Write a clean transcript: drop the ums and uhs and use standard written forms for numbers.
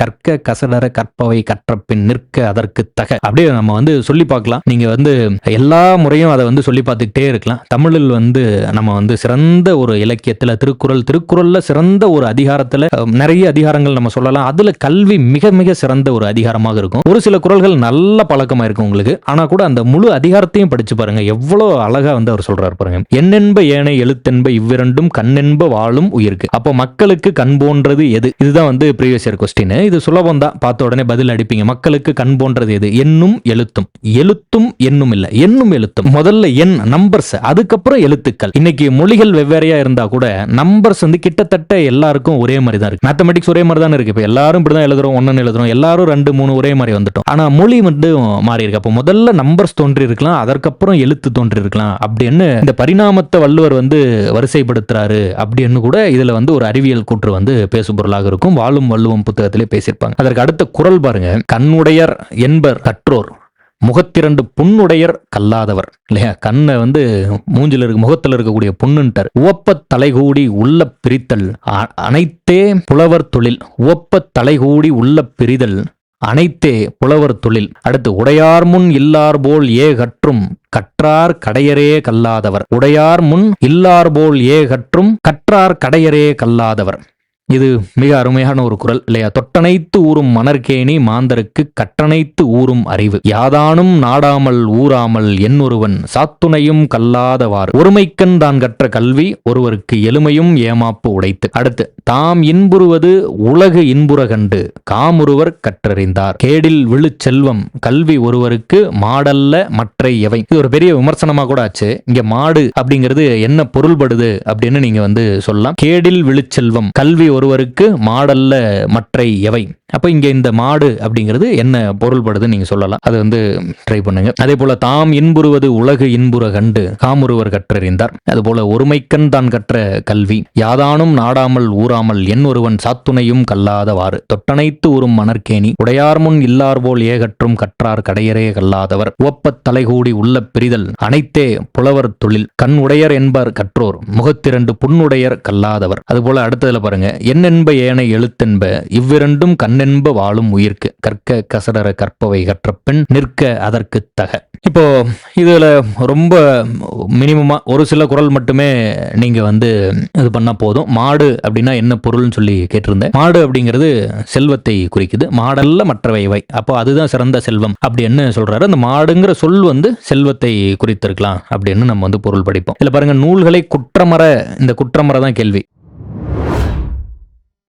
கற்க கசடர கற்பவை கற்ற பின் நிற்க அதற்கு தக. அப்படியே நம்ம சொல்லி பார்க்கலாம். நீங்க எல்லா முறையும் அதை சொல்லி பார்த்துக்கிட்டே இருக்கலாம். தமிழில் நம்ம சிறந்த ஒரு இலக்கியத்துல திருக்குறள்ல சிறந்த ஒரு அதிகாரத்துல நிறைய அதிகாரங்கள் நம்ம சொல்லலாம். அதுல கல்வி மிக மிக சிறந்த ஒரு அதிகாரமாக இருக்கும். ஒரு சில குறள்கள் நல்ல பழக்கமா இருக்கும் உங்களுக்கு. ஆனா கூட அந்த முழு அதிகாரத்தையும் படிச்சு பாருங்க, எவ்வளவு அழகா அவர் சொல்றாரு பாருங்க. எண்ணென்ப ஏனை எழுத்தென்ப இவ்விரண்டும் கண்ணென்ப வாழும் உயிருக்கு. அப்போ மக்களுக்கு கண் போன்றது எது? இதுதான் ப்ரீவியஸ் இயர் கொஸ்டின். இது சுலபம் தான், பார்த்த உடனே பதில் அடிப்பீங்க. மக்களுக்கு கண் போன்றது எது? எண்ணும் எழுத்தும். எழுத்தும் எண்ணும் இல்ல, எண்ணும் எழுத்தும். முதல்ல எண் நம்பர்ஸ், அதுக்கப்புறம் எழுத்துக்கள். இன்னைக்கு மொழிகள் வெவ்வேறையா இருந்தா கூட நம்பர்ஸ் கிட்டத்தட்ட எல்லாருக்கும் ஒரே மாதிரி தான் இருக்கு. மேத்தமெட்டிக்ஸ் ஒரே மாதிரி தான் இருக்கு. இப்ப எல்லாரும் இப்படிதான் எழுதுறோம், ஒன்னு எழுதுறோம், எல்லாரும் 2 3 ஒரே மாதிரி வந்துட்டோம். ஆனா மொழி மாறி இருக்கு. அப்போ முதல்ல நம்பர்ஸ் தோன்றி இருக்கலாம், அதற்கப்புறம் எழுத்து தோன்றி இருக்கலாம் அப்படின்னு இந்த பரிணாமத்தை வள்ளுவர் வரிசைப்படுத்துறாரு அப்படின்னு கூட இதுல ஒரு அறிவியல் கூற்று பேசுபொருளாக இருக்கும். வாழும் வள்ளுவம் புத்தகத்திலே பேசியிருப்பாங்க. அதற்கு அடுத்த குறள் பாருங்க. கண்ணுடையர் என்பர் கற்றோர் முகத்திரண்டு புண்ணுடையர் கல்லாதவர். இல்லையா? கண்ணை மூஞ்சில இருக்கு, முகத்துல இருக்கக்கூடிய புண்ணுன்ட்டார். உவப்ப தலைகூடி உள்ள பிரித்தல் அனைத்தே புலவர் தொழில். உவப்ப தலைகூடி உள்ள பிரிதல் அனைத்தே புலவர் தொழில். அடுத்து உடையார் முன் இல்லார் போல் ஏ கற்றும் கற்றார் கடையரே கல்லாதவர். உடையார் முன் இல்லார் போல் ஏ கற்றும் கற்றார் கடையரே கல்லாதவர். இது மிக அருமையான ஒரு குறள் இல்லையா? தொட்டனைத்து ஊறும் மணற்கேணி மாந்தருக்கு கட்டணைத்து ஊறும் அறிவு. யாதானும் நாடாமல் ஊறாமல் என்னொருவன் சாத்துணையும் கல்லாதவாறு. ஒருமைக்கண் தான் கற்ற கல்வி ஒருவருக்கு எளிமையும் ஏமாப்பு உடைத்து. அடுத்து தாம் இன்புறுவது உலகு இன்புற கண்டு காமுருவர் கற்றறிந்தார். கேடில் விழு செல்வம் கல்வி ஒருவருக்கு மாடல்ல மற்றை எவை. இது ஒரு பெரிய விமர்சனமா கூட ஆச்சு. இங்க மாடு அப்படிங்கிறது என்ன பொருள்படுது அப்படின்னு நீங்க சொல்லலாம். கேடில் விழு செல்வம் கல்வி ஒருவருக்கு மாடல்ல மற்றை எவை. அப்ப இங்க இந்த மாடு அப்படிங்கிறது என்ன பொருள்படுது நீங்க சொல்லலாம். அது ட்ரை பண்ணுங்க. அதே போல தாம் இன்புறுவது உலகு இன்புற கண்டு காமுருவர் கற்றறிந்தார். அதுபோல ஒருமைக்கண் தான் கற்ற கல்வி யாதானும் நாடாமல் ஊறாமல் என் ஒருவன் சாத்துணையும் கல்லாதவாறு. தொட்டனைத்து ஊறும் மணற்கேணி உடையார் முன் இல்லார் போல் ஏகற்றும் கற்றார் கடையரே கல்லாதவர். உவப்பத் தலைகூடி உள்ள பிரிதல் அனைத்தே புலவர் தொழில். கண் உடையர் என்பர் கற்றோர் முகத்திரண்டு புண்ணுடையர் கல்லாதவர். அதுபோல அடுத்ததுல பாருங்க. எண்ணென்ப ஏனை எழுத்தென்ப இவ்விரண்டும் கண்ணென்ப வாழும் உயிர்க்கு. கற்க கசடர கற்பவை கற்ற பின் நிற்க அதற்கு தக. இப்போ இதுல ரொம்ப மினிமமா ஒரு சில குறள் மட்டுமே நீங்க இது பண்ணா போதும். மாடு அப்படின்னா என்ன பொருள்னு சொல்லி கேட்டிருந்தேன். மாடு அப்படிங்கிறது செல்வத்தை குறிக்குது. மாடல்ல மற்றவை. அப்போ அதுதான் சிறந்த செல்வம் அப்படின்னு சொல்றாரு. அந்த மாடுங்கிற சொல் செல்வத்தை குறித்திருக்கலாம் அப்படின்னு நம்ம பொருள் படிப்போம். இதுல பாருங்க, நூல்களை குற்றமற, இந்த குற்றமற தான் கேள்வி.